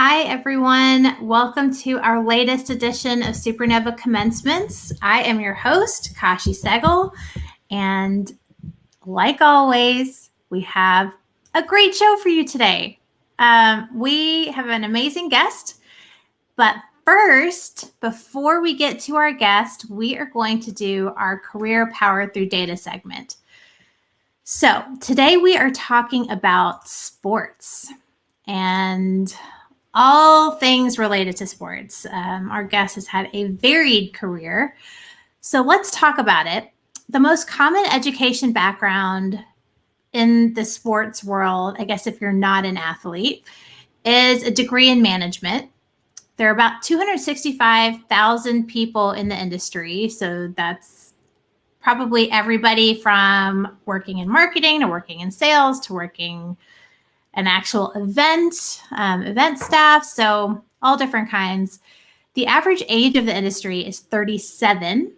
Hi, everyone. Welcome to our latest edition of SuperNova Commencements. I am your host, Kashi Sehgal, and like always, we have a great show for you today. We have an amazing guest, but first, before we get to our guest, we are going to do our Career Power Through Data segment. So today we are talking about sports and all things related to sports. Our guest has had a varied career. So let's talk about it. The most common education background in the sports world, I guess if you're not an athlete, is a degree in management. There are about 265,000 people in the industry. So that's probably everybody from working in marketing to working in sales to working an actual event staff, so all different kinds. The average age of the industry is 37,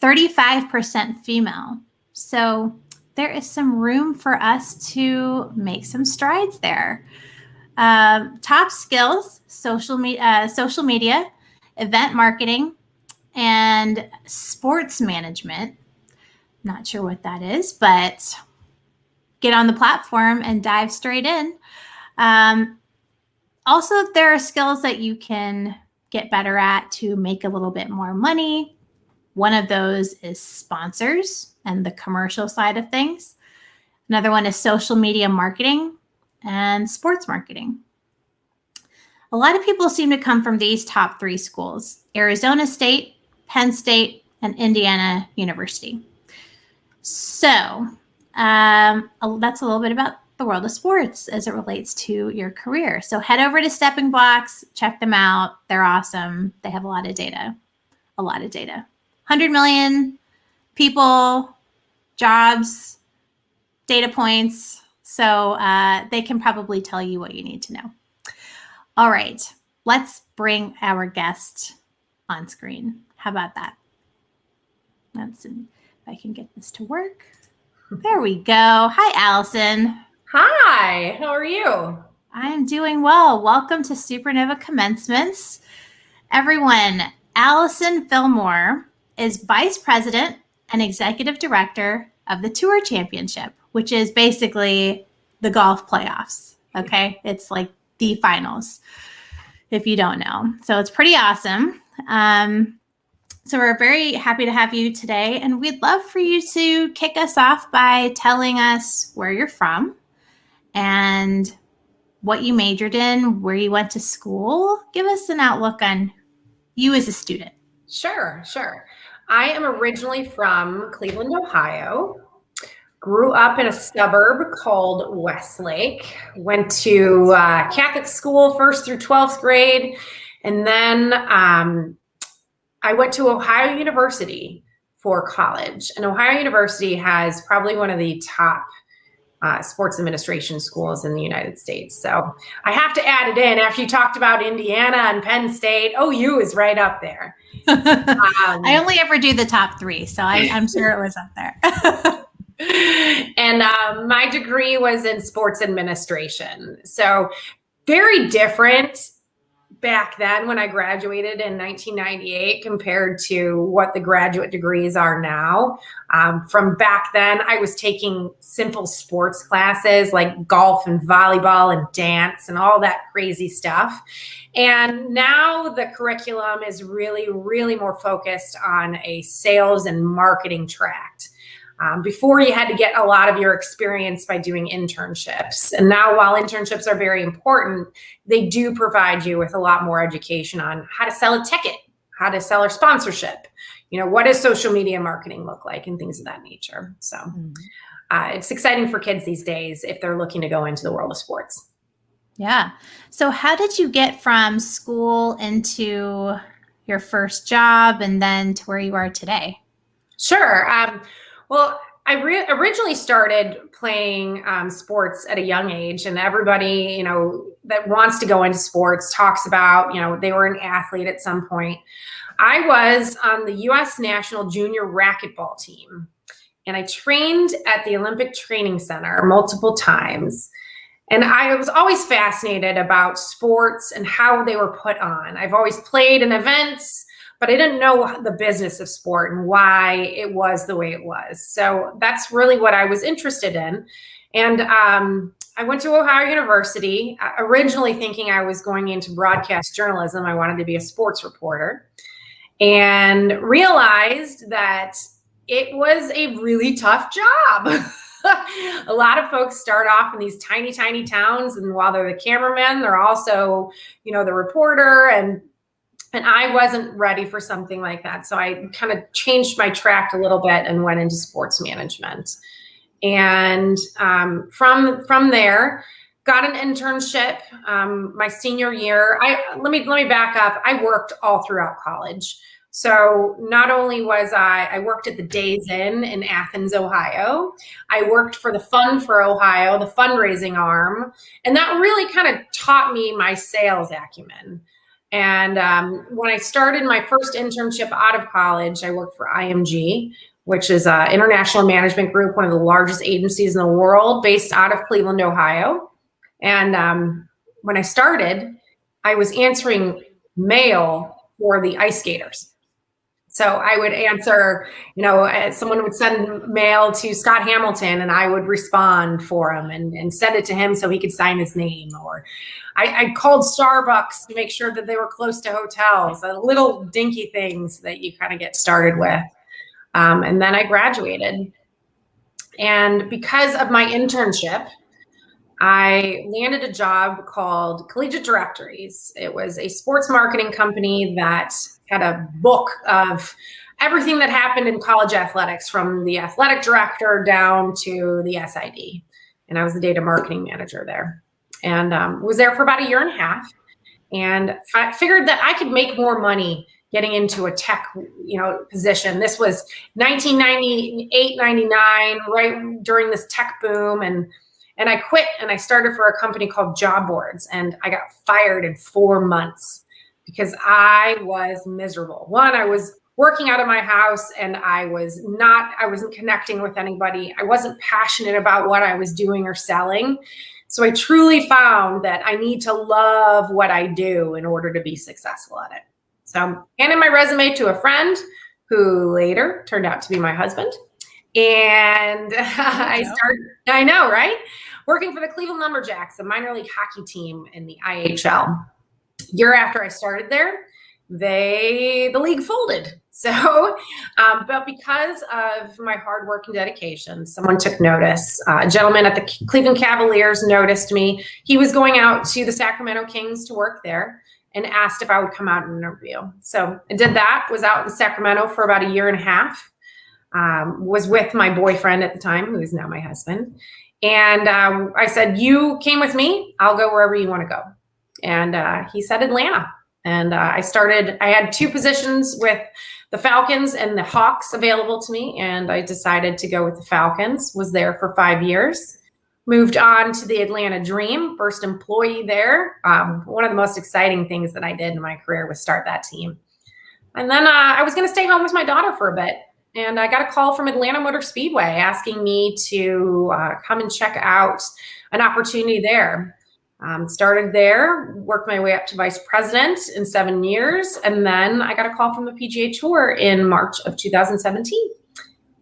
35% female. So there is some room for us to make some strides there. Top skills, social media, event marketing, and sports management. Not sure what that is, but get on the platform and dive straight in. Also, there are skills that you can get better at to make a little bit more money. One of those is sponsors and the commercial side of things. Another one is social media marketing and sports marketing. A lot of people seem to come from these top three schools: Arizona State, Penn State, and Indiana University. So that's a little bit about the world of sports as it relates to your career. So head over to Steppingblocks, check them out. They're awesome. They have a lot of data. 100 million people, jobs, data points. So they can probably tell you what you need to know. All right, let's bring our guest on screen. How about that? Let's see if I can get this to work. There we go. Hi, Allison. Hi, how are you? I'm doing well. Welcome to SuperNova Commencements. Everyone, Allison Fillmore is Vice President and Executive Director of the Tour Championship, which is basically the golf playoffs, okay? It's like the finals, if you don't know. So it's pretty awesome. So we're very happy to have you today, and we'd love for you to kick us off by telling us where you're from and what you majored in, where you went to school. Give us an outlook on you as a student. Sure. I am originally from Cleveland, Ohio. Grew up in a suburb called Westlake. Went to Catholic school 1st through 12th grade, and then I went to Ohio University for college, and Ohio University has probably one of the top sports administration schools in the United States. So I have to add it in. After you talked about Indiana and Penn State, OU is right up there. I only ever do the top three, so I'm sure it was up there. And my degree was in sports administration. So very different back then when I graduated in 1998 compared to what the graduate degrees are now. From back then, I was taking simple sports classes like golf and volleyball and dance and all that crazy stuff. And now the curriculum is really, really more focused on a sales and marketing track. Before, you had to get a lot of your experience by doing internships. And now, while internships are very important, they do provide you with a lot more education on how to sell a ticket, how to sell a sponsorship, what does social media marketing look like, and things of that nature. So it's exciting for kids these days if they're looking to go into the world of sports. Yeah. So how did you get from school into your first job and then to where you are today? Sure. Well, I originally started playing sports at a young age, and everybody, that wants to go into sports talks about, they were an athlete at some point. I was on the U.S. National Junior Racquetball team, and I trained at the Olympic Training Center multiple times. And I was always fascinated about sports and how they were put on. I've always played in events, but I didn't know the business of sport and why it was the way it was. So that's really what I was interested in. And I went to Ohio University, originally thinking I was going into broadcast journalism. I wanted to be a sports reporter, and realized that it was a really tough job. A lot of folks start off in these tiny, tiny towns, and while they're the cameraman, they're also, the reporter, and I wasn't ready for something like that. So I kind of changed my track a little bit and went into sports management. And from there, got an internship my senior year. Let me back up. I worked all throughout college. So not only was I worked at the Days Inn Athens, Ohio. I worked for the Fund for Ohio, the fundraising arm. And that really kind of taught me my sales acumen. And when I started my first internship out of college, I worked for IMG, which is an international management group, one of the largest agencies in the world, based out of Cleveland, Ohio. And when I started, I was answering mail for the ice skaters. So I would answer, someone would send mail to Scott Hamilton, and I would respond for him and send it to him so he could sign his name. Or I called Starbucks to make sure that they were close to hotels, little dinky things that you kind of get started with. And then I graduated. And because of my internship, I landed a job called Collegiate Directories. It was a sports marketing company that had a book of everything that happened in college athletics, from the athletic director down to the SID. And I was the data marketing manager there, and was there for about a year and a half. And I figured that I could make more money getting into a tech, position. This was 1998, 99, right during this tech boom. And I quit, and I started for a company called Job Boards, and I got fired in 4 months because I was miserable. One, I was working out of my house, and I wasn't connecting with anybody. I wasn't passionate about what I was doing or selling. So I truly found that I need to love what I do in order to be successful at it. So I handed my resume to a friend who later turned out to be my husband. And I know, right? Working for the Cleveland Lumberjacks, a minor league hockey team in the IHL. Year after I started there, the league folded. So, but because of my hard work and dedication, someone took notice. A gentleman at the Cleveland Cavaliers noticed me. He was going out to the Sacramento Kings to work there and asked if I would come out and interview. So I did that, was out in Sacramento for about a year and a half. Was with my boyfriend at the time, who is now my husband. And I said, you came with me, I'll go wherever you want to go. And he said Atlanta. And I had 2 positions with the Falcons and the Hawks available to me. And I decided to go with the Falcons, was there for 5 years. Moved on to the Atlanta Dream, first employee there. One of the most exciting things that I did in my career was start that team. And then I was going to stay home with my daughter for a bit. And I got a call from Atlanta Motor Speedway asking me to come and check out an opportunity there. Started there, worked my way up to vice president in 7 years. And then I got a call from the PGA Tour in March of 2017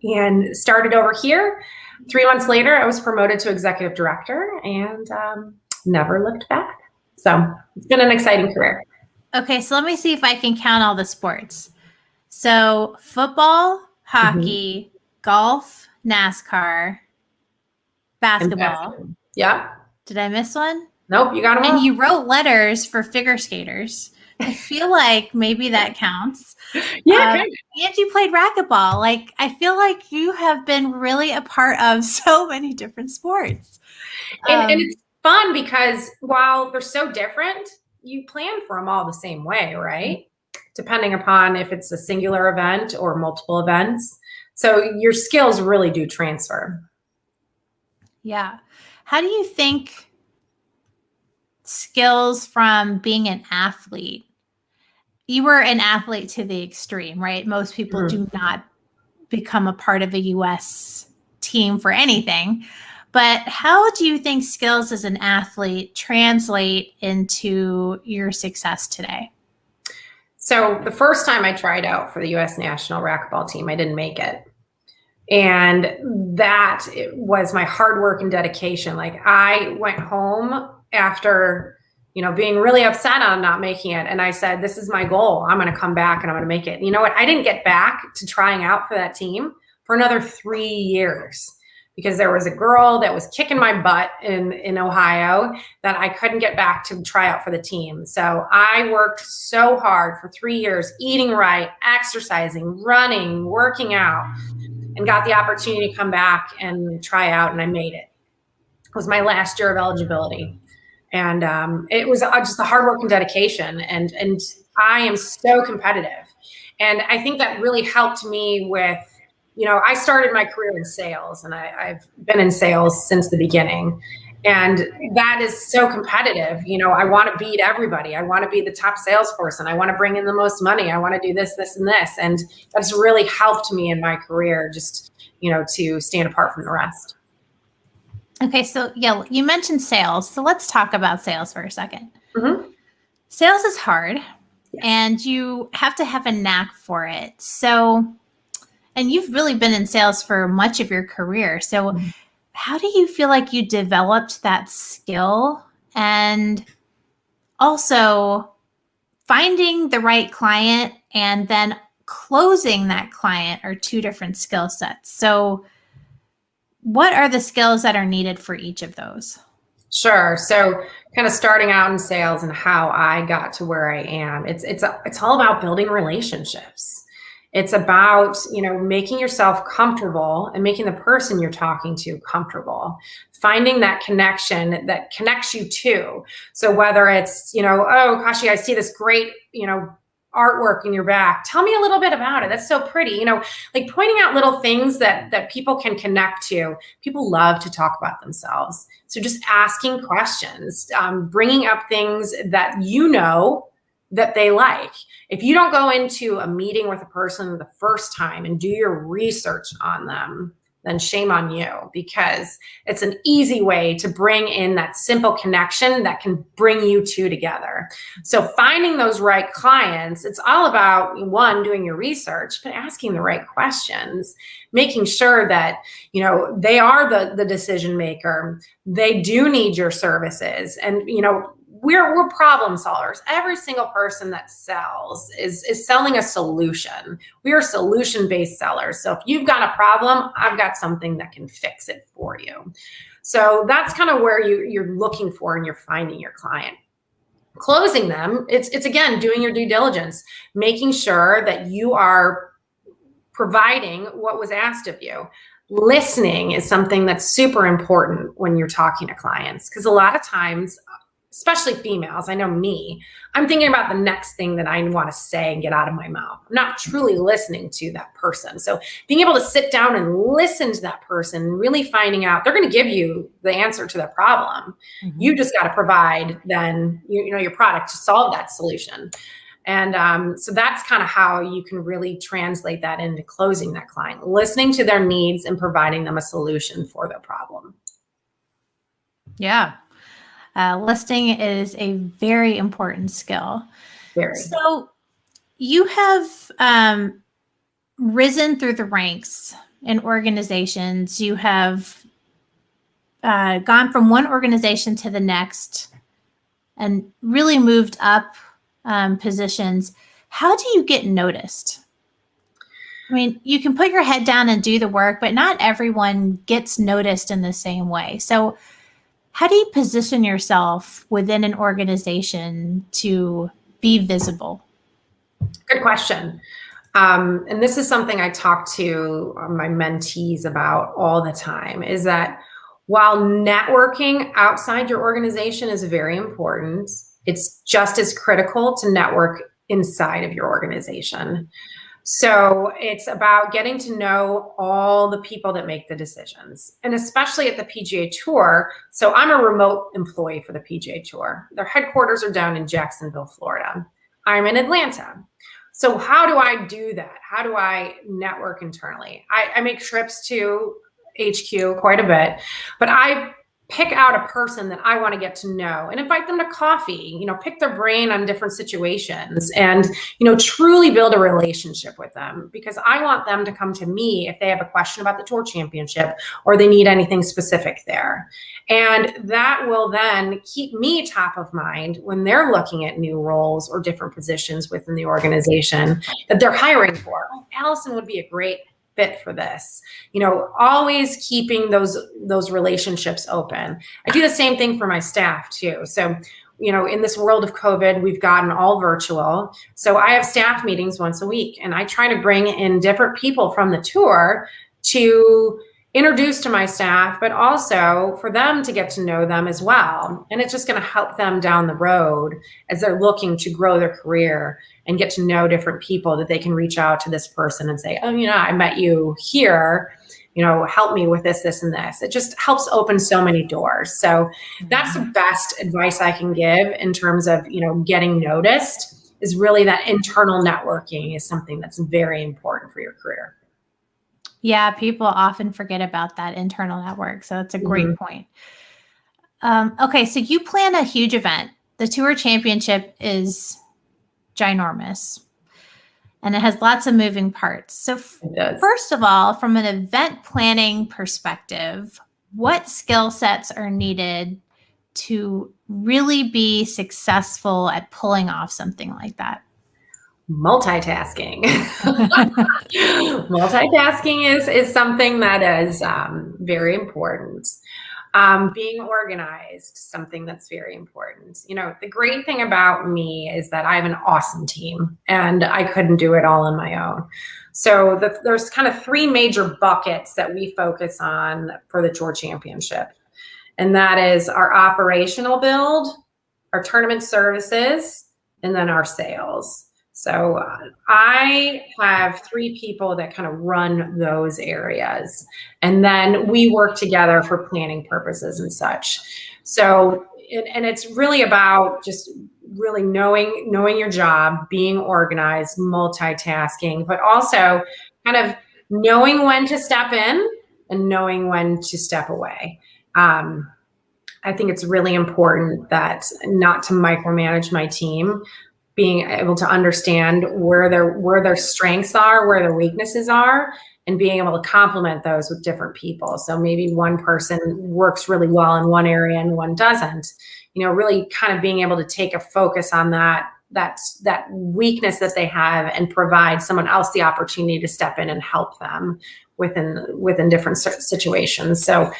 and started over here. 3 months later, I was promoted to executive director and never looked back. So it's been an exciting career. Okay, so let me see if I can count all the sports. So football, hockey, golf, NASCAR, basketball. Yeah. Did I miss one? Nope, you got them all. And you wrote letters for figure skaters. I feel like maybe that counts. Yeah. And you played racquetball. Like, I feel like you have been really a part of so many different sports. And it's fun because while they're so different, you plan for them all the same way, right? Depending upon if it's a singular event or multiple events. So your skills really do transfer. Yeah. How do you think skills from being an athlete? You were an athlete to the extreme, right? Most people do not become a part of a U.S. team for anything. But how do you think skills as an athlete translate into your success today? So the first time I tried out for the U.S. national racquetball team, I didn't make it. And that was my hard work and dedication. Like, I went home after, being really upset on not making it. And I said, this is my goal. I'm going to come back and I'm going to make it. You know what? I didn't get back to trying out for that team for another 3 years because there was a girl that was kicking my butt in Ohio that I couldn't get back to try out for the team. So I worked so hard for 3 years, eating right, exercising, running, working out, and got the opportunity to come back and try out, and I made it. It was my last year of eligibility. And it was just the hard work and dedication. And I am so competitive. And I think that really helped me with, I started my career in sales, and I've been in sales since the beginning. And that is so competitive. I want to beat everybody. I want to be the top salesperson. I want to bring in the most money. I want to do this, this, and this. And that's really helped me in my career just, to stand apart from the rest. Okay. So yeah, you mentioned sales. So let's talk about sales for a second. Mm-hmm. Sales is hard. Yes. And you have to have a knack for it. So, and you've really been in sales for much of your career. So how do you feel like you developed that skill? And also finding the right client and then closing that client are two different skill sets. So what are the skills that are needed for each of those? Sure. So kind of starting out in sales and how I got to where I am, it's all about building relationships. It's about, making yourself comfortable and making the person you're talking to comfortable, finding that connection that connects you to. So whether it's, oh, Kashi, I see this great, artwork in your back. Tell me a little bit about it. That's so pretty. Like pointing out little things that people can connect to. People love to talk about themselves. So just asking questions, bringing up things that that they like. If you don't go into a meeting with a person the first time and do your research on them, then shame on you, because it's an easy way to bring in that simple connection that can bring you two together. So finding those right clients, it's all about, one, doing your research, but asking the right questions, making sure that, they are the decision maker. They do need your services. And, we're problem solvers. Every single person that sells is selling a solution. We are solution-based sellers. So if you've got a problem, I've got something that can fix it for you. So that's kind of where you're looking for and you're finding your client. Closing them, it's again, doing your due diligence, making sure that you are providing what was asked of you. Listening is something that's super important when you're talking to clients, because a lot of times, especially females, I know me, I'm thinking about the next thing that I want to say and get out of my mouth. I'm not truly listening to that person. So being able to sit down and listen to that person, really finding out, they're going to give you the answer to that problem. Mm-hmm. You just got to provide then, your product to solve that solution. And so that's kind of how you can really translate that into closing that client, listening to their needs and providing them a solution for their problem. Yeah. Listing is a very important skill. Very. So you have risen through the ranks in organizations. You have gone from one organization to the next and really moved up positions. How do you get noticed? I mean, you can put your head down and do the work, but not everyone gets noticed in the same way. So how do you position yourself within an organization to be visible? Good question. And this is something I talk to my mentees about all the time, is that while networking outside your organization is very important, it's just as critical to network inside of your organization. So it's about getting to know all the people that make the decisions, and especially at the PGA Tour. So I'm a remote employee for the PGA Tour. Their headquarters are down in Jacksonville, Florida. I'm in Atlanta. So how do I do that? How do I network internally? I make trips to HQ quite a bit, but I pick out a person that I want to get to know and invite them to coffee, pick their brain on different situations and, truly build a relationship with them, because I want them to come to me if they have a question about the tour championship or they need anything specific there. And that will then keep me top of mind when they're looking at new roles or different positions within the organization that they're hiring for. Oh, Allison would be a great fit for this, always keeping those relationships open. I do the same thing for my staff too. So, in this world of COVID, we've gotten all virtual. So I have staff meetings once a week, and I try to bring in different people from the tour to introduce to my staff, but also for them to get to know them as well. And it's just going to help them down the road as they're looking to grow their career and get to know different people, that they can reach out to this person and say, oh, I met you here, help me with this, this, and this. It just helps open so many doors. So that's the best advice I can give in terms of, getting noticed, is really that internal networking is something that's very important for your career. Yeah, people often forget about that internal network. So that's a great point. Okay, so you plan a huge event. The Tour Championship is ginormous, and it has lots of moving parts. So first of all, from an event planning perspective, what skill sets are needed to really be successful at pulling off something like that? Multitasking. Multitasking is something that is very important. Being organized, something that's very important. The great thing about me is that I have an awesome team, and I couldn't do it all on my own. So there's kind of three major buckets that we focus on for the Tour Championship. And that is our operational build, our tournament services, and then our sales. So I have three people that kind of run those areas, and then we work together for planning purposes and such. So, and it's really about just really knowing your job, being organized, multitasking, but also kind of knowing when to step in and knowing when to step away. I think it's really important that not to micromanage my team, being able to understand where their strengths are, where their weaknesses are, and being able to complement those with different people. So maybe one person works really well in one area and one doesn't. Really kind of being able to take a focus on that weakness that they have and provide someone else the opportunity to step in and help them within different situations. So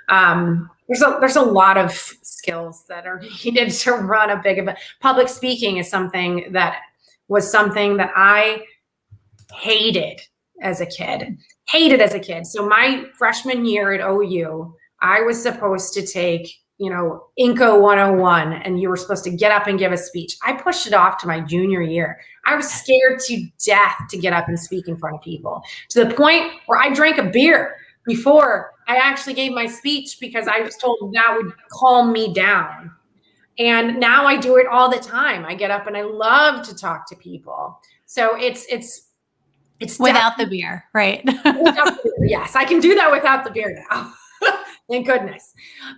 there's a lot of skills that are needed to run a big event. Public speaking is something that I hated as a kid. So my freshman year at OU, I was supposed to take, Inco 101, and you were supposed to get up and give a speech. I pushed it off to my junior year. I was scared to death to get up and speak in front of people, to the point where I drank a beer before I actually gave my speech, because I was told that would calm me down. And now I do it all the time. I get up and I love to talk to people. So it's without the beer, right? Yes, I can do that without the beer now. Thank goodness.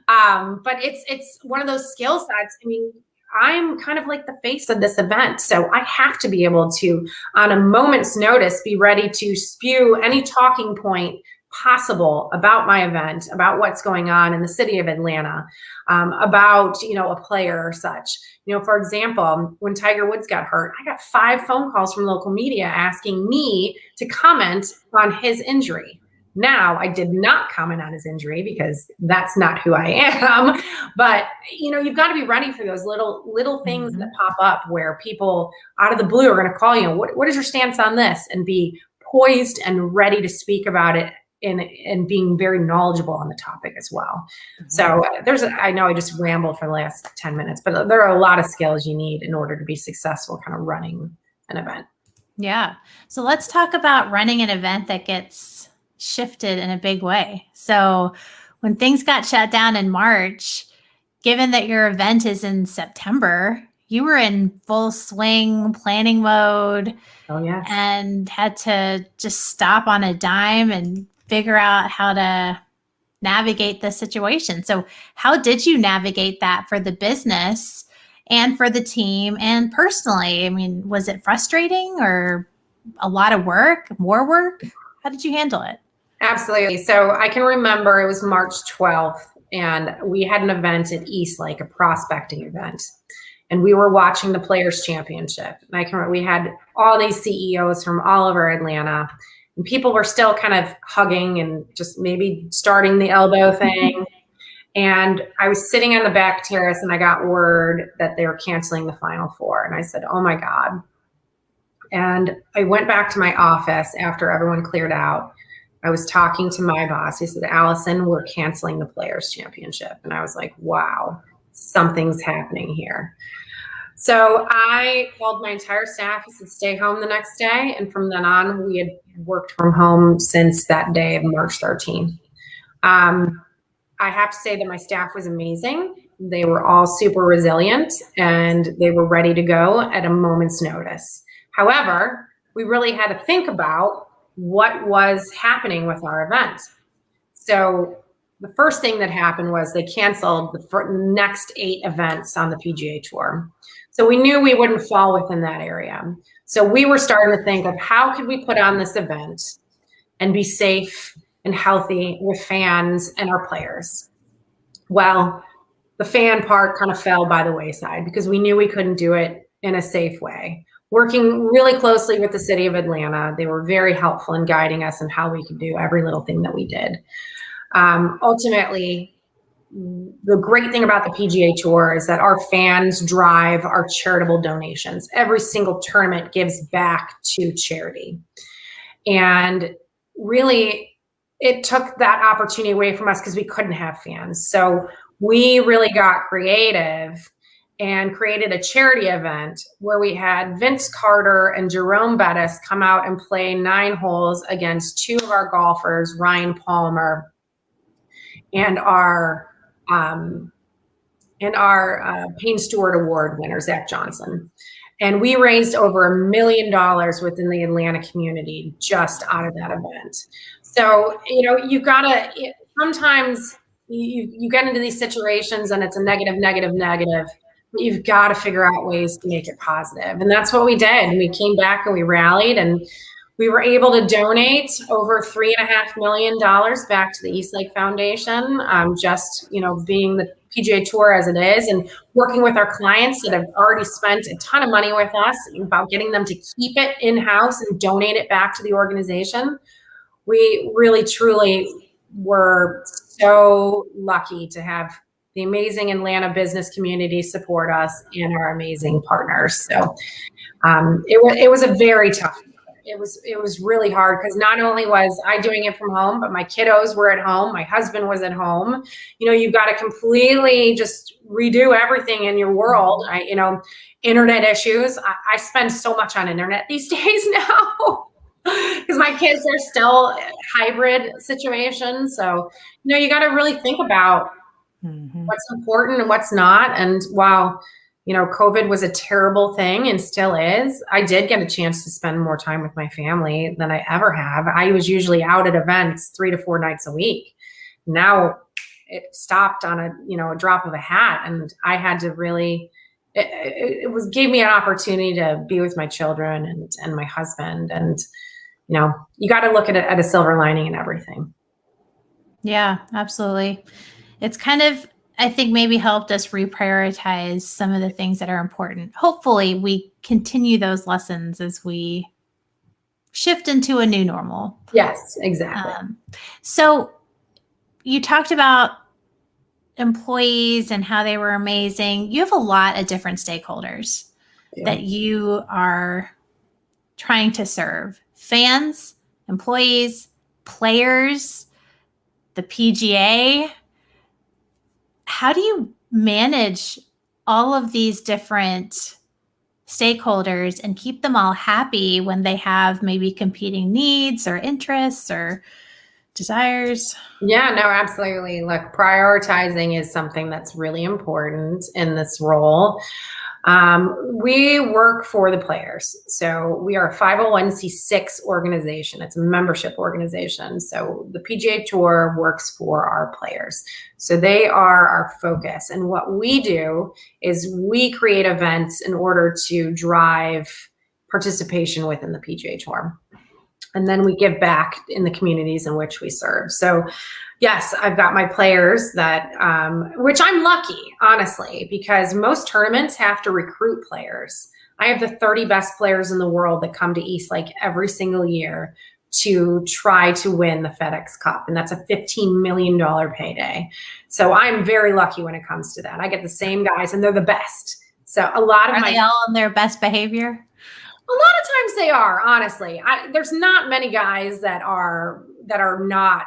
But it's one of those skill sets. I mean, I'm kind of like the face of this event. So I have to be able to, on a moment's notice, be ready to spew any talking point possible about my event, about what's going on in the city of Atlanta, about, a player or such. For example, when Tiger Woods got hurt, I got 5 phone calls from local media asking me to comment on his injury. Now, I did not comment on his injury because that's not who I am. But, you've got to be ready for those little things that pop up where people out of the blue are going to call you. What is your stance on this? And be poised and ready to speak about it and being very knowledgeable on the topic as well. So I know I just rambled for the last 10 minutes, but there are a lot of skills you need in order to be successful kind of running an event. Yeah. So let's talk about running an event that gets shifted in a big way. So when things got shut down in March, given that your event is in September, you were in full swing planning mode. Oh, yes. And had to just stop on a dime and figure out how to navigate the situation. So how did you navigate that for the business and for the team and personally? I mean, was it frustrating or a lot of work, more work? How did you handle it? Absolutely. So I can remember it was March 12th and we had an event at East Lake, a prospecting event. And we were watching the Players Championship. And I can remember we had all these CEOs from all over Atlanta. And people were still kind of hugging and just maybe starting the elbow thing. And I was sitting on the back terrace and I got word that they were canceling the Final Four. And I said, oh my God. And I went back to my office after everyone cleared out. I was talking to my boss. He said, Allison, we're canceling the Players Championship. And I was like, wow, something's happening here. So I called my entire staff. I said, stay home the next day. And from then on, we had worked from home since that day of March 13th. I have to say that my staff was amazing. They were all super resilient and they were ready to go at a moment's notice. However, we really had to think about what was happening with our event. So the first thing that happened was they canceled the next 8 events on the PGA Tour. So we knew we wouldn't fall within that area. So we were starting to think of how could we put on this event and be safe and healthy with fans and our players. Well, the fan part kind of fell by the wayside because we knew we couldn't do it in a safe way. Working really closely with the city of Atlanta, they were very helpful in guiding us on how we could do every little thing that we did. Ultimately, the great thing about the PGA Tour is that our fans drive our charitable donations. Every single tournament gives back to charity. And really, it took that opportunity away from us because we couldn't have fans. So we really got creative and created a charity event where we had Vince Carter and Jerome Bettis come out and play 9 holes against 2 of our golfers, Ryan Palmer and our Payne Stewart Award winner, Zach Johnson. And we raised over $1 million within the Atlanta community just out of that event. So, you know, you gotta, sometimes you get into these situations and it's a negative. You've got to figure out ways to make it positive. And that's what we did. We came back and we rallied and we were able to donate over $3.5 million back to the East Lake Foundation. Just, you know, being the PGA Tour as it is and working with our clients that have already spent a ton of money with us about getting them to keep it in-house and donate it back to the organization. We really, truly were so lucky to have the amazing Atlanta business community support us and our amazing partners. So it was a very tough. It was really hard because not only was I doing it from home, but my kiddos were at home. My husband was at home. You know, you've got to completely just redo everything in your world. Internet issues. I spend so much on internet these days now because my kids are still hybrid situations. So, you know, you got to really think about what's important and what's not. And while, you know, COVID was a terrible thing and still is, I did get a chance to spend more time with my family than I ever have. I was usually out at events 3 to 4 nights a week. Now it stopped on a drop of a hat. And I had to really, gave me an opportunity to be with my children and my husband. And, you know, you got to look at it at a silver lining in everything. Yeah, absolutely. It's kind of, I think, maybe helped us reprioritize some of the things that are important. Hopefully we continue those lessons as we shift into a new normal. Yes, exactly. So you talked about employees and how they were amazing. You have a lot of different stakeholders that you are trying to serve. Fans, employees, players, the PGA. How do you manage all of these different stakeholders and keep them all happy when they have maybe competing needs or interests or desires? Yeah, no, absolutely. Look, prioritizing is something that's really important in this role. We work for the players. So we are a 501c6 organization. It's a membership organization. So the PGA Tour works for our players. So they are our focus. And what we do is we create events in order to drive participation within the PGA Tour. And then we give back in the communities in which we serve. So yes, I've got my players that, which I'm lucky, honestly, because most tournaments have to recruit players. I have the 30 best players in the world that come to East Lake every single year to try to win the FedEx Cup. And that's a $15 million payday. So I'm very lucky when it comes to that. I get the same guys and they're the best. So a lot of Are they all in their best behavior? A lot of times they are, honestly. There's not many guys that are not,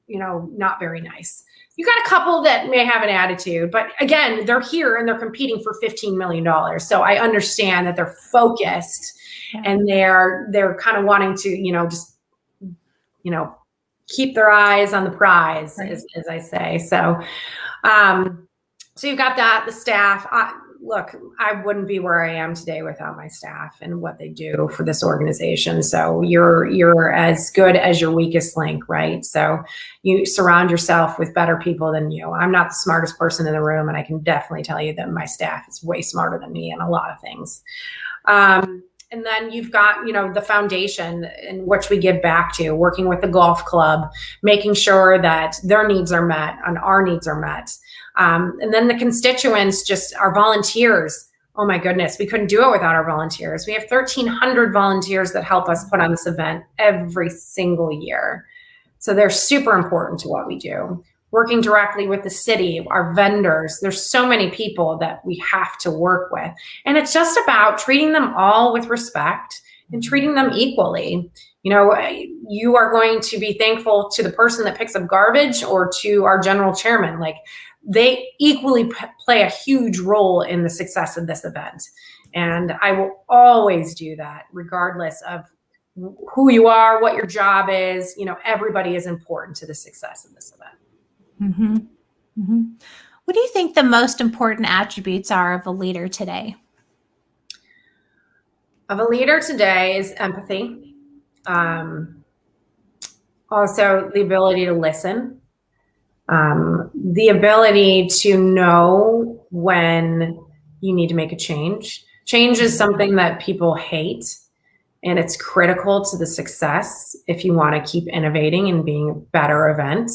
not very nice. You got a couple that may have an attitude, but again, they're here and they're competing for $15 million. So I understand that they're focused and they're kind of wanting to, just, keep their eyes on the prize, right, as I say. So, so you've got that, the staff. Look, I wouldn't be where I am today without my staff and what they do for this organization. So you're as good as your weakest link, right? So you surround yourself with better people than you. I'm not the smartest person in the room, and I can definitely tell you that my staff is way smarter than me in a lot of things. And then you've got, the foundation in which we give back to, working with the golf club, making sure that their needs are met and our needs are met. And then the constituents, just our volunteers. Oh my goodness, we couldn't do it without our volunteers. We have 1,300 volunteers that help us put on this event every single year. So they're super important to what we do. Working directly with the city, our vendors, there's so many people that we have to work with. And it's just about treating them all with respect and treating them equally. You are going to be thankful to the person that picks up garbage or to our general chairman. Like, they equally play a huge role in the success of this event. And I will always do that, regardless of who you are, what your job is. Everybody is important to the success of this event. Mm-hmm. Mm-hmm. What do you think the most important attributes are of a leader today? Of a leader today is empathy. Also the ability to listen. The ability to know when you need to make a change. Change is something that people hate, and it's critical to the success if you want to keep innovating and being a better event.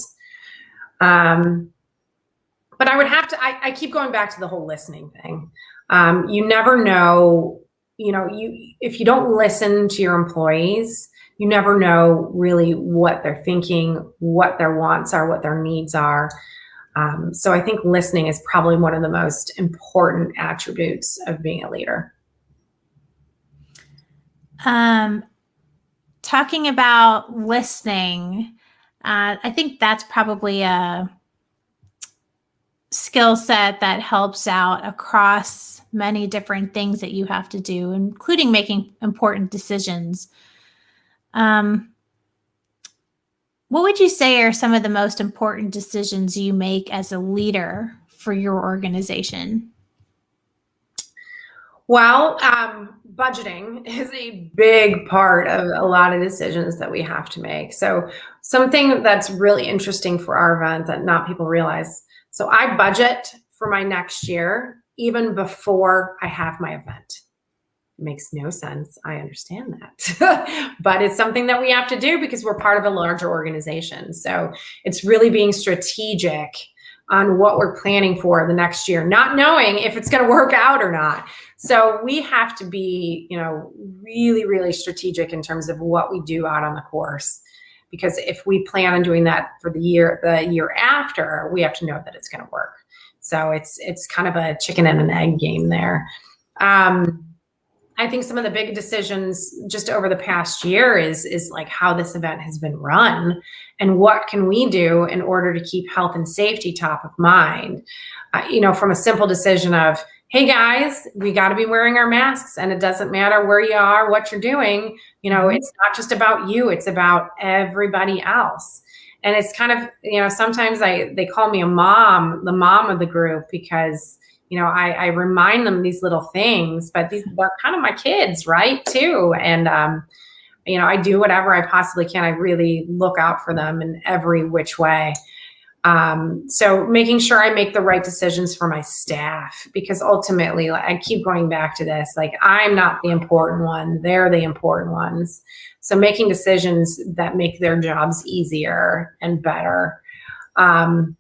But I would have to, I keep going back to the whole listening thing. You never know, if you don't listen to your employees, you never know really what they're thinking, what their wants are, what their needs are. So I think listening is probably one of the most important attributes of being a leader. Talking about listening, I think that's probably a skill set that helps out across many different things that you have to do, including making important decisions. What would you say are some of the most important decisions you make as a leader for your organization? Well, budgeting is a big part of a lot of decisions that we have to make. So something that's really interesting for our event that not people realize. So I budget for my next year even before I have my event. It makes no sense. I understand that. But it's something that we have to do because we're part of a larger organization. So it's really being strategic on what we're planning for the next year, not knowing if it's going to work out or not. So we have to be, really, really strategic in terms of what we do out on the course. Because if we plan on doing that for the year after, we have to know that it's going to work. So it's kind of a chicken and an egg game there. I think some of the big decisions just over the past year is like how this event has been run and what can we do in order to keep health and safety top of mind. From a simple decision of, hey guys, we got to be wearing our masks, and it doesn't matter where you are, what you're doing. It's not just about you, it's about everybody else. And it's kind of, sometimes they call me the mom of the group, because I remind them these little things, but they're kind of my kids, right, too. And, I do whatever I possibly can. I really look out for them in every which way. So making sure I make the right decisions for my staff, because ultimately, I keep going back to this, like, I'm not the important one. They're the important ones. So making decisions that make their jobs easier and better. And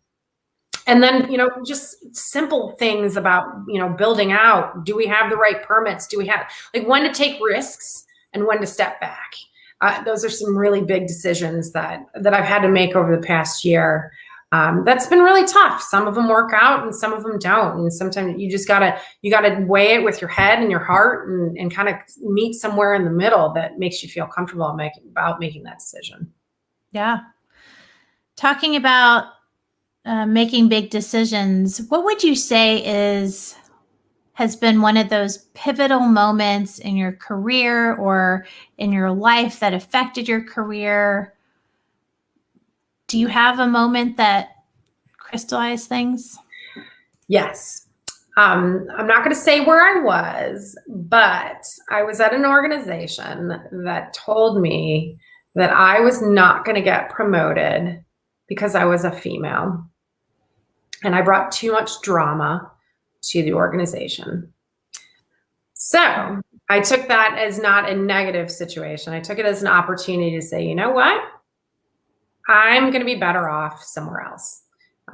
then, just simple things about, building out. Do we have the right permits? Do we have, like, when to take risks and when to step back? Those are some really big decisions that I've had to make over the past year. That's been really tough. Some of them work out and some of them don't. And sometimes you just gotta weigh it with your head and your heart and kind of meet somewhere in the middle that makes you feel comfortable about making that decision. Yeah. Talking about making big decisions, what would you say has been one of those pivotal moments in your career or in your life that affected your career? Do you have a moment that crystallized things? Yes. I'm not going to say where I was, but I was at an organization that told me that I was not going to get promoted because I was a female. And I brought too much drama to the organization. So I took that as not a negative situation. I took it as an opportunity to say, you know what? I'm going to be better off somewhere else.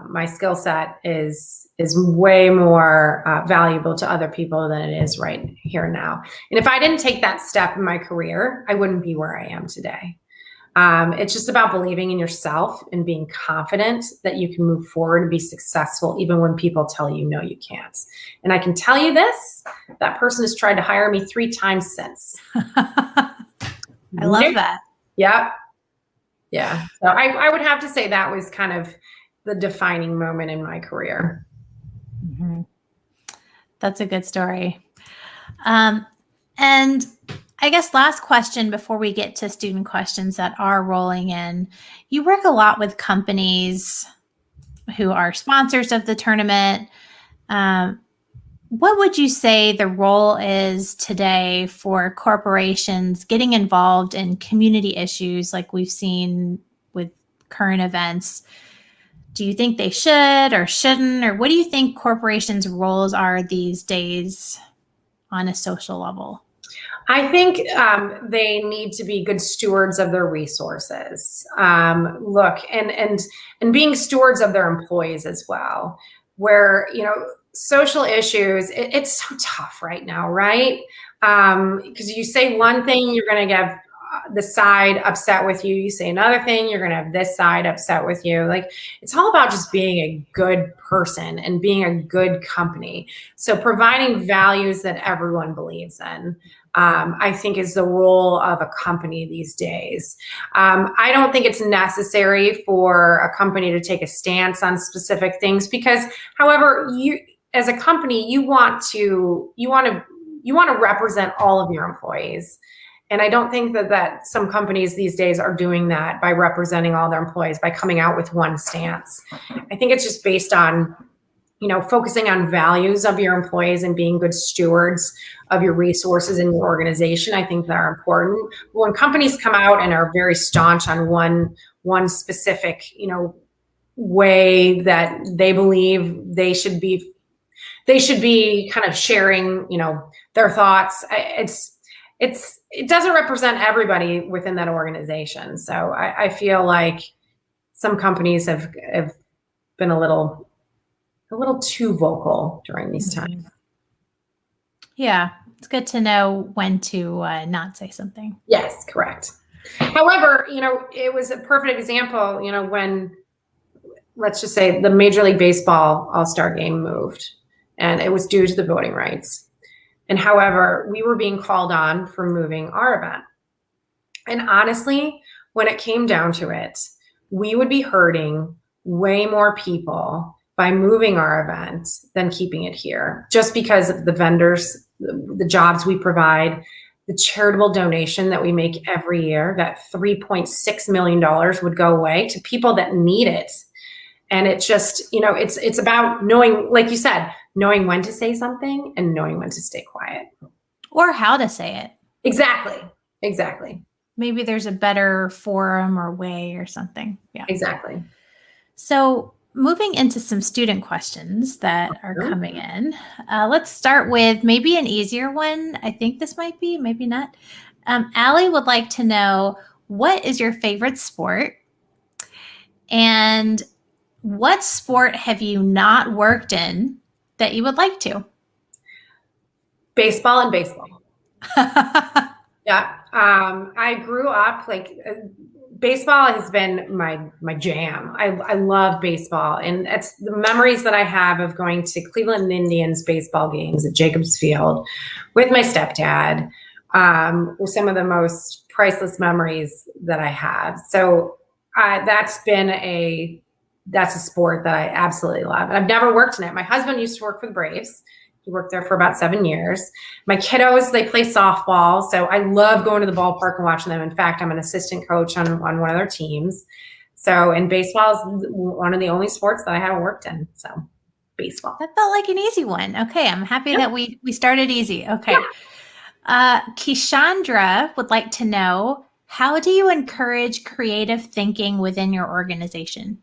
My skill set is way more valuable to other people than it is right here now. And if I didn't take that step in my career, I wouldn't be where I am today. It's just about believing in yourself and being confident that you can move forward and be successful even when people tell you no, you can't. And I can tell you this, that person has tried to hire me 3 times since. I love that. Yep. Yeah. So I would have to say that was kind of the defining moment in my career. Mm-hmm. That's a good story. And I guess last question before we get to student questions that are rolling in. You work a lot with companies who are sponsors of the tournament. What would you say the role is today for corporations getting involved in community issues like we've seen with current events? Do you think they should or shouldn't? Or what do you think corporations' roles are these days on a social level? I think they need to be good stewards of their resources. Look, and being stewards of their employees as well, where, social issues, it's so tough right now, right? Because you say one thing, you're going to get the side upset with you. You say another thing, you're going to have this side upset with you. Like, it's all about just being a good person and being a good company. So providing values that everyone believes in, I think, is the role of a company these days. I don't think it's necessary for a company to take a stance on specific things because, however, you as a company, you want to represent all of your employees. And I don't think that some companies these days are doing that by representing all their employees, by coming out with one stance. I think it's just based on, focusing on values of your employees and being good stewards of your resources in your organization. I think that are important. When companies come out and are very staunch on one specific, way that they believe they should be kind of sharing, their thoughts, it doesn't represent everybody within that organization. So I feel like some companies have been a little too vocal during these times. Yeah, it's good to know when to not say something. Yes, correct. However, it was a perfect example, when, let's just say, the Major League Baseball All-Star Game moved, and it was due to the voting rights. And however, we were being called on for moving our event. And honestly, when it came down to it, we would be hurting way more people by moving our event than keeping it here, just because of the vendors, the jobs we provide, the charitable donation that we make every year, that $3.6 million would go away to people that need it. And it just, it's about knowing, like you said, knowing when to say something and knowing when to stay quiet. Or how to say it. Exactly. Maybe there's a better forum or way or something. Yeah. Exactly. So moving into some student questions that are coming in. Let's start with maybe an easier one. I think this might be, maybe not. Allie would like to know, what is your favorite sport? And what sport have you not worked in that you would like to? Baseball. Yeah. I grew up baseball has been my jam. I love baseball, and it's the memories that I have of going to Cleveland Indians baseball games at Jacobs Field with my stepdad. Were some of the most priceless memories that I have. So that's a sport that I absolutely love. And I've never worked in it. My husband used to work for the Braves. He worked there for about 7 years. My kiddos, they play softball. So I love going to the ballpark and watching them. In fact, I'm an assistant coach on one of their teams. So, and baseball is one of the only sports that I haven't worked in. So baseball. That felt like an easy one. Okay. I'm happy that we started easy. Okay. Kishandra would like to know, how do you encourage creative thinking within your organization?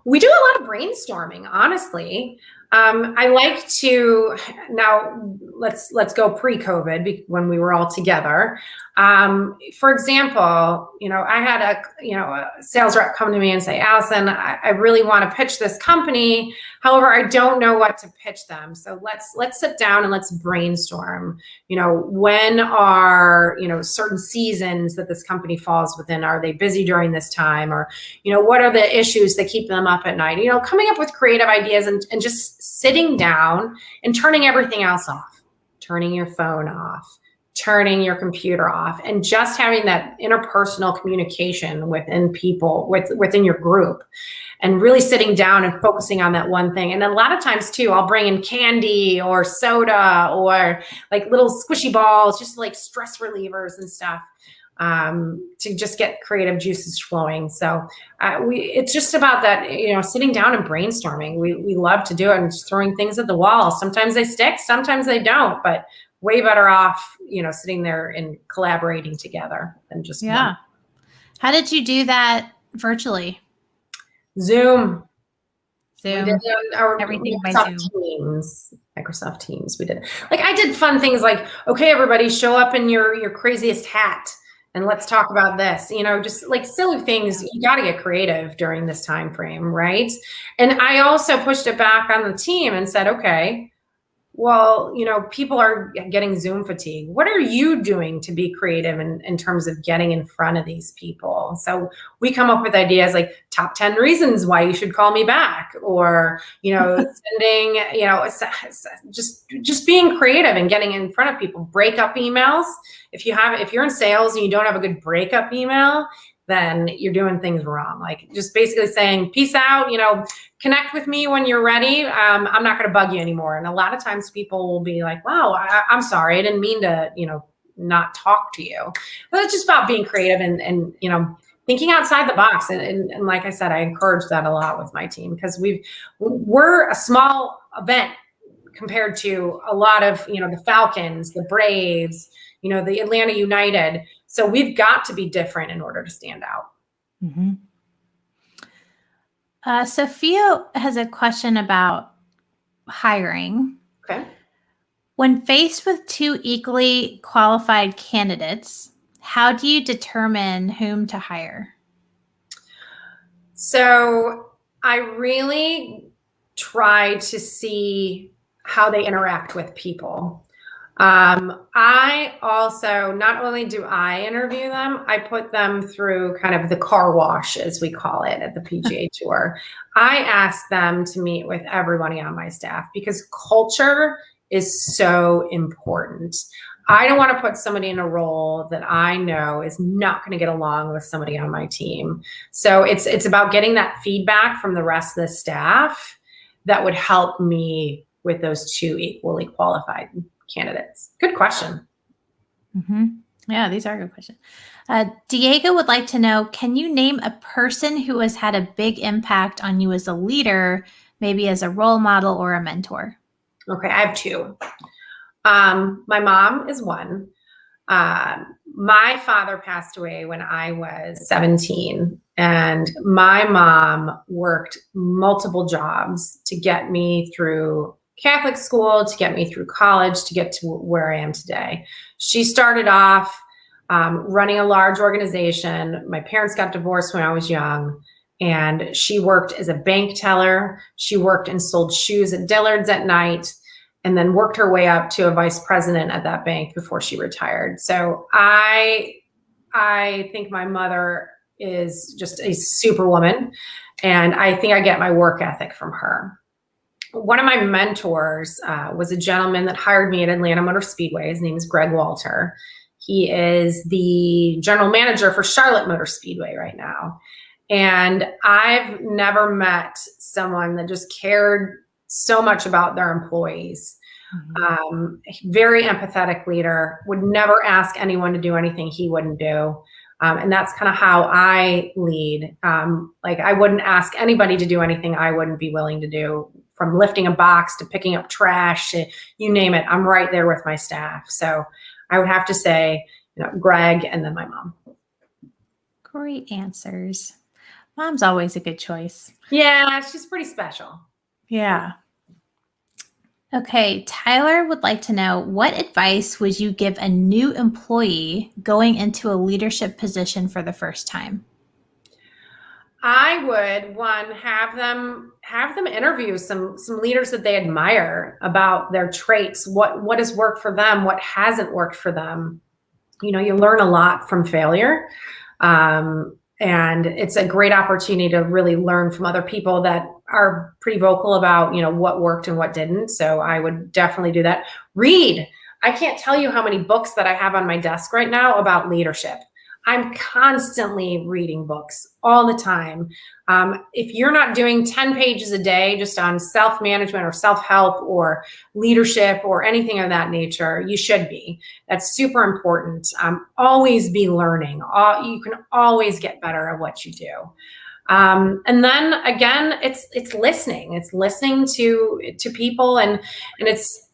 We do a lot of brainstorming, honestly. I like to, now let's go pre-COVID when we were all together. For example, I had a sales rep come to me and say, Allison, I really want to pitch this company. However, I don't know what to pitch them. So let's sit down and let's brainstorm. When are, certain seasons that this company falls within? Are they busy during this time? Or, what are the issues that keep them up at night? Coming up with creative ideas and just sitting down and turning everything else off, turning your phone off, turning your computer off, and just having that interpersonal communication within people, within your group, and really sitting down and focusing on that one thing. And then a lot of times too, I'll bring in candy or soda or like little squishy balls, just like stress relievers and stuff, to just get creative juices flowing. So it's just about that, sitting down and brainstorming. We love to do it and just throwing things at the wall. Sometimes they stick, sometimes they don't, but way better off, sitting there and collaborating together than just one. How did you do that virtually? Zoom. We did everything by Zoom. Microsoft Teams. We did. I did fun things like, okay, everybody, show up in your craziest hat and let's talk about this. Just like silly things. You got to get creative during this time frame, right? And I also pushed it back on the team and said, okay, well, people are getting Zoom fatigue. What are you doing to be creative in terms of getting in front of these people? So we come up with ideas like top 10 reasons why you should call me back, or, sending, just being creative and getting in front of people. Breakup emails. If you're in sales and you don't have a good breakup email, then you're doing things wrong. Just basically saying, peace out, connect with me when you're ready. I'm not going to bug you anymore. And a lot of times people will be like, wow, I'm sorry. I didn't mean to, not talk to you. But it's just about being creative and thinking outside the box. And like I said, I encourage that a lot with my team, because we're a small event compared to a lot of, the Falcons, the Braves, the Atlanta United. So we've got to be different in order to stand out. Mm-hmm. Sophia has a question about hiring. Okay. When faced with two equally qualified candidates, how do you determine whom to hire? So I really try to see how they interact with people. I also, not only do I interview them, I put them through kind of the car wash, as we call it at the PGA Tour. I ask them to meet with everybody on my staff, because culture is so important. I don't want to put somebody in a role that I know is not going to get along with somebody on my team. So it's about getting that feedback from the rest of the staff that would help me with those two equally qualified candidates. Good question. Mm-hmm. Yeah, these are good questions. Diego would like to know, can you name a person who has had a big impact on you as a leader maybe as a role model or a mentor? Okay, I have two. My mom is one. My father passed away when I was 17, and my mom worked multiple jobs to get me through Catholic school, to get me through college, to get to where I am today. She started off running a large organization. My parents got divorced when I was young, and she worked as a bank teller. She worked and sold shoes at Dillard's at night, and then worked her way up to a vice president at that bank before she retired. So I think my mother is just a superwoman, and I think I get my work ethic from her. One of my mentors was a gentleman that hired me at Atlanta Motor Speedway. His name is Greg Walter. He is the general manager for Charlotte Motor Speedway right now. And I've never met someone that just cared so much about their employees. Very empathetic leader, would never ask anyone to do anything he wouldn't do. And that's kind of how I lead. Like, I wouldn't ask anybody to do anything I wouldn't be willing to do, from lifting a box to picking up trash, to, you name it. I'm right there with my staff. So I would have to say, Greg and then my mom. Great answers. Mom's always a good choice. Yeah, she's pretty special. Yeah. Okay, Tyler would like to know, what advice would you give a new employee going into a leadership position for the first time? I would, one, have them interview some leaders that they admire about their traits, what has worked for them, what hasn't worked for them. You learn a lot from failure. And it's a great opportunity to really learn from other people that are pretty vocal about, what worked and what didn't. So I would definitely do that. Read. I can't tell you how many books that I have on my desk right now about leadership. I'm constantly reading books all the time. If you're not doing 10 pages a day just on self-management or self-help or leadership or anything of that nature, you should be. That's super important. Always be learning. You can always get better at what you do. And then again, it's listening. It's listening to people, and it's,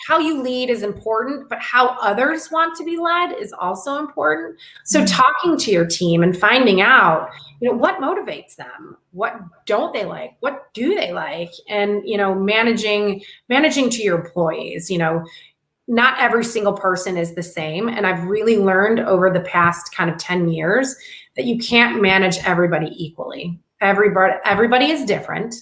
how you lead is important, but how others want to be led is also important. So talking to your team and finding out, what motivates them, what don't they like, what do they like, and, managing to your employees. Not every single person is the same. And I've really learned over the past kind of 10 years that you can't manage everybody equally. Everybody is different,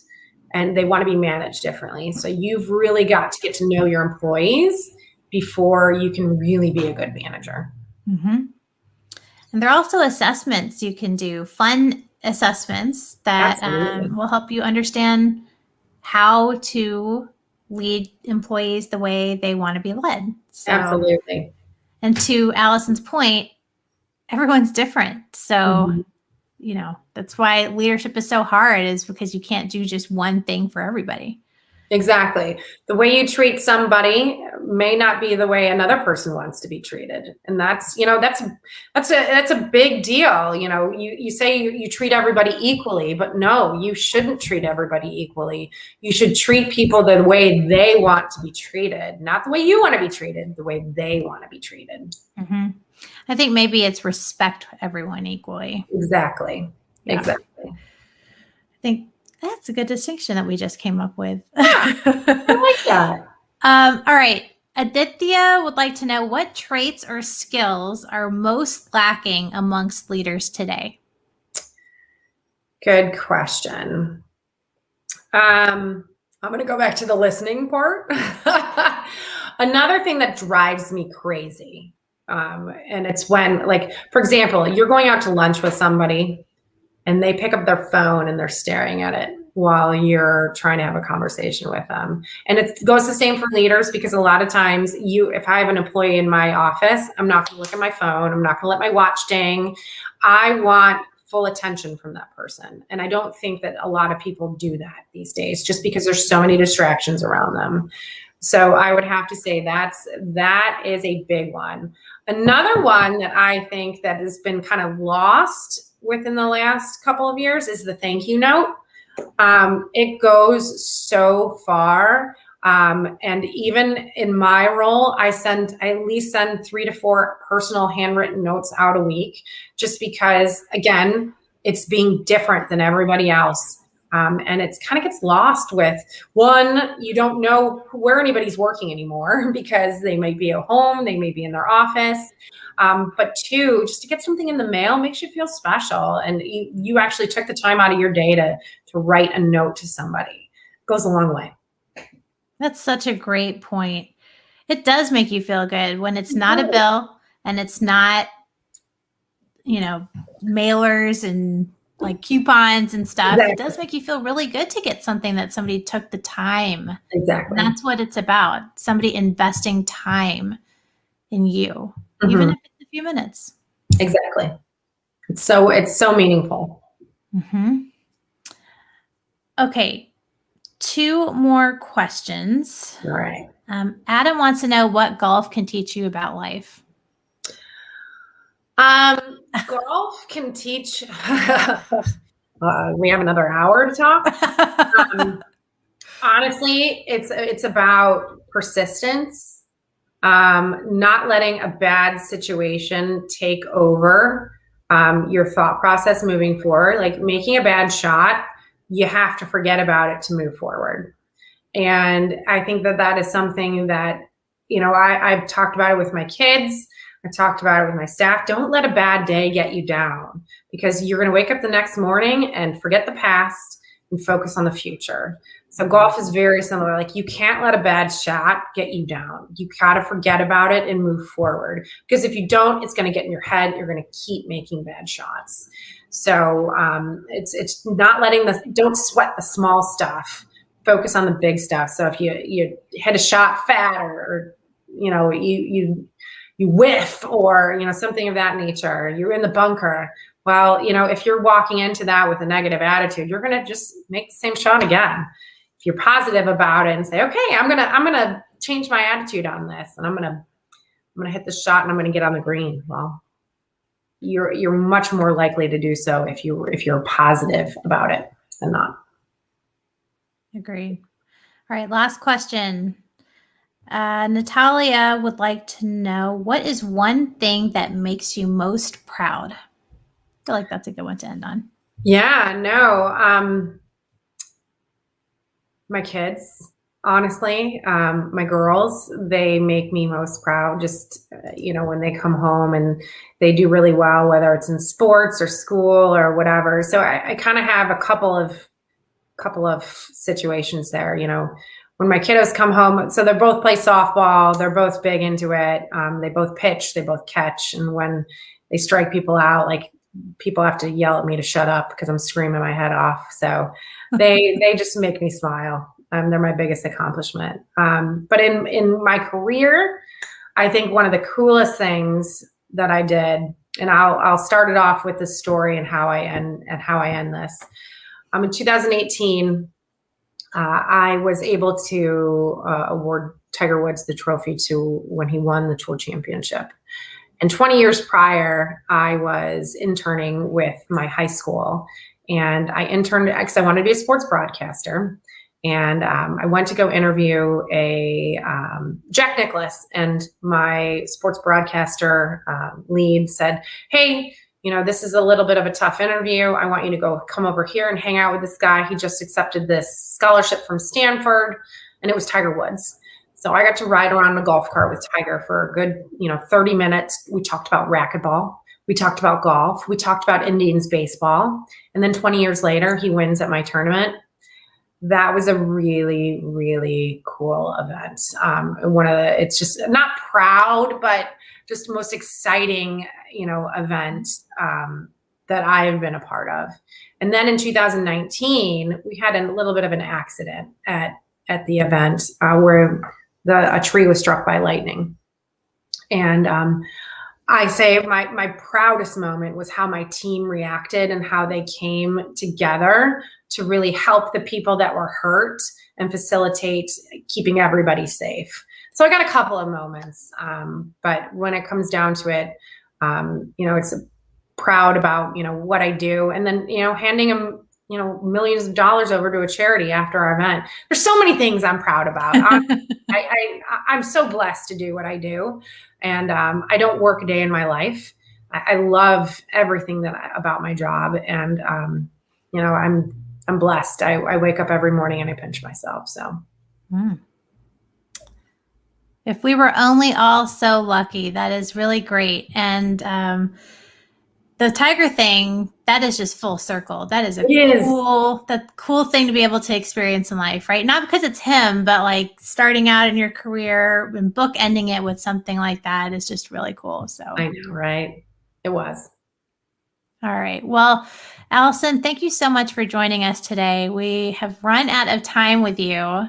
and they want to be managed differently. So you've really got to get to know your employees before you can really be a good manager. Mm-hmm. And there are also assessments you can do, fun assessments that will help you understand how to lead employees the way they want to be led. So, absolutely. And to Allison's point, everyone's different. So, that's why leadership is so hard, is because you can't do just one thing for everybody. Exactly. The way you treat somebody may not be the way another person wants to be treated. And that's a big deal. You say you treat everybody equally, but no, you shouldn't treat everybody equally. You should treat people the way they want to be treated, not the way you want to be treated, the way they want to be treated. Mm-hmm. I think maybe it's respect everyone equally. Exactly. Yeah. Exactly. I think that's a good distinction that we just came up with. I like that. All right. Aditya would like to know, what traits or skills are most lacking amongst leaders today? Good question. I'm going to go back to the listening part. Another thing that drives me crazy, and it's when, like, for example, you're going out to lunch with somebody and they pick up their phone and they're staring at it while you're trying to have a conversation with them. And it goes the same for leaders, because a lot of times if I have an employee in my office, I'm not going to look at my phone. I'm not going to let my watch ding. I want full attention from that person. And I don't think that a lot of people do that these days, just because there's so many distractions around them. So I would have to say that is a big one. Another one that I think that has been kind of lost within the last couple of years is the thank you note. It goes so far. And even in my role, I at least send 3 to 4 personal handwritten notes out a week, just because, again, it's being different than everybody else. And it's kind of gets lost with, one, you don't know where anybody's working anymore because they might be at home, they may be in their office. But 2, just to get something in the mail makes you feel special. And you actually took the time out of your day to write a note to somebody. It goes a long way. That's such a great point. It does make you feel good when it's not a bill and it's not, mailers and like coupons and stuff. Exactly. It does make you feel really good to get something that somebody took the time. Exactly. And that's what it's about. Somebody investing time in you, even if it's a few minutes. Exactly. It's so meaningful. Okay. 2 more questions. All right. Adam wants to know what golf can teach you about life. Golf can teach. We have another hour to talk. Honestly, it's about persistence, not letting a bad situation take over your thought process moving forward. Like making a bad shot, you have to forget about it to move forward. And I think that is something that, I've talked about it with my kids. I talked about it with my staff. Don't let a bad day get you down, because you're going to wake up the next morning and forget the past and focus on the future. So golf is very similar. Like, you can't let a bad shot get you down. You got to forget about it and move forward, because if you don't, it's going to get in your head. You're going to keep making bad shots. So it's not don't sweat the small stuff. Focus on the big stuff. So if you hit a shot fat or you whiff or, something of that nature, you're in the bunker. Well, if you're walking into that with a negative attitude, you're going to just make the same shot again. If you're positive about it and say, okay, I'm going to change my attitude on this, and I'm going to hit the shot and I'm going to get on the green. Well, you're much more likely to do so if you're positive about it than not. Agreed. All right. Last question. Natalia would like to know, what is one thing that makes you most proud? I feel like that's a good one to end on. Yeah, no. My kids, honestly, my girls, they make me most proud. Just, when they come home and they do really well, whether it's in sports or school or whatever. So I kind of have a couple of situations there, when my kiddos come home. So they both play softball. They're both big into it. They both pitch, they both catch. And when they strike people out, like, people have to yell at me to shut up because I'm screaming my head off. So they just make me smile. They're my biggest accomplishment. But in my career, I think one of the coolest things that I did, and I'll start it off with this story and how I end this. In 2018, I was able to award Tiger Woods the trophy when he won the Tour Championship. And 20 years prior, I was interning with my high school, and I interned because I wanted to be a sports broadcaster. And I went to go interview a Jack Nicklaus, and my sports broadcaster lead said, "Hey, this is a little bit of a tough interview. I want you to come over here and hang out with this guy. He just accepted this scholarship from Stanford," and it was Tiger Woods. So I got to ride around a golf cart with Tiger for a good, 30 minutes. We talked about racquetball. We talked about golf. We talked about Indians baseball. And then 20 years later, he wins at my tournament. That was a really, really cool event. It's just not proud, but just the most exciting, event that I've been a part of. And then in 2019, we had a little bit of an accident at the event where a tree was struck by lightning. And I say my proudest moment was how my team reacted and how they came together to really help the people that were hurt and facilitate keeping everybody safe. So I got a couple of moments, but when it comes down to it, it's proud about, what I do. And then, handing them, millions of dollars over to a charity after our event. There's so many things I'm proud about. I'm so blessed to do what I do, and I don't work a day in my life. I love everything about my job, and I'm blessed. I wake up every morning and I pinch myself. So. If we were only all so lucky, that is really great. And the tiger thing, that is just full circle. That is cool thing to be able to experience in life, right? Not because it's him, but like starting out in your career and bookending it with something like that is just really cool. So I know, right? It was. All right. Well, Allison, thank you so much for joining us today. We have run out of time with you,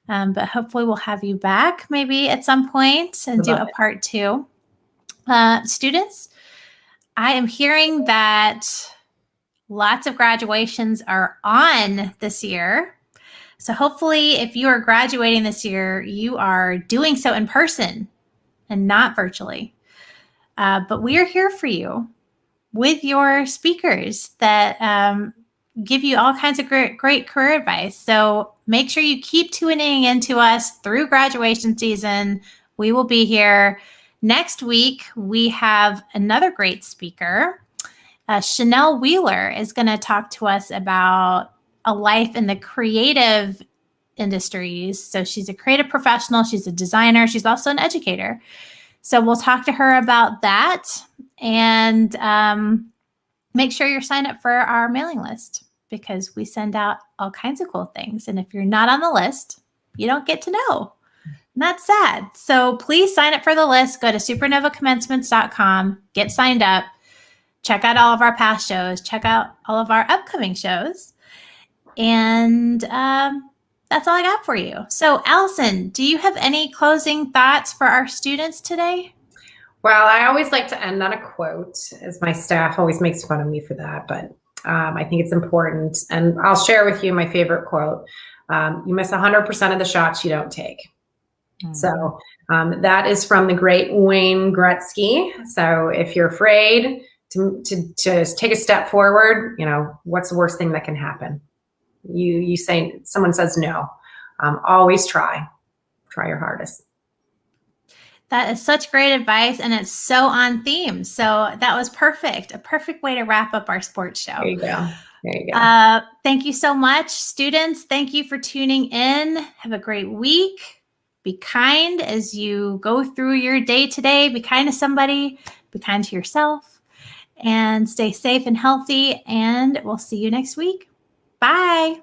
but hopefully we'll have you back maybe at some point and do a part 2. Students, I am hearing that lots of graduations are on this year. So hopefully if you are graduating this year, you are doing so in person and not virtually. But we are here for you with your speakers that give you all kinds of great career advice. So make sure you keep tuning into us through graduation season. We will be here. Next week, we have another great speaker. Chanel Wheeler is going to talk to us about a life in the creative industries. So she's a creative professional. She's a designer. She's also an educator. So we'll talk to her about that, and make sure you're signed up for our mailing list because we send out all kinds of cool things. And if you're not on the list, you don't get to know. And that's sad. So please sign up for the list. Go to supernovacommemncements.com, get signed up, check out all of our past shows, check out all of our upcoming shows. And that's all I got for you. So Allison, do you have any closing thoughts for our students today? Well, I always like to end on a quote, as my staff always makes fun of me for that, but I think it's important. And I'll share with you my favorite quote. You miss 100% of the shots you don't take. So that is from the great Wayne Gretzky. So if you're afraid to take a step forward, what's the worst thing that can happen? You say, someone says no. Always try your hardest. That is such great advice, and it's so on theme. So that was perfect. A perfect way to wrap up our sports show. There you go. Thank you so much. Students, thank you for tuning in. Have a great week. Be kind as you go through your day today. Be kind to somebody. Be kind to yourself. And stay safe and healthy. And we'll see you next week. Bye.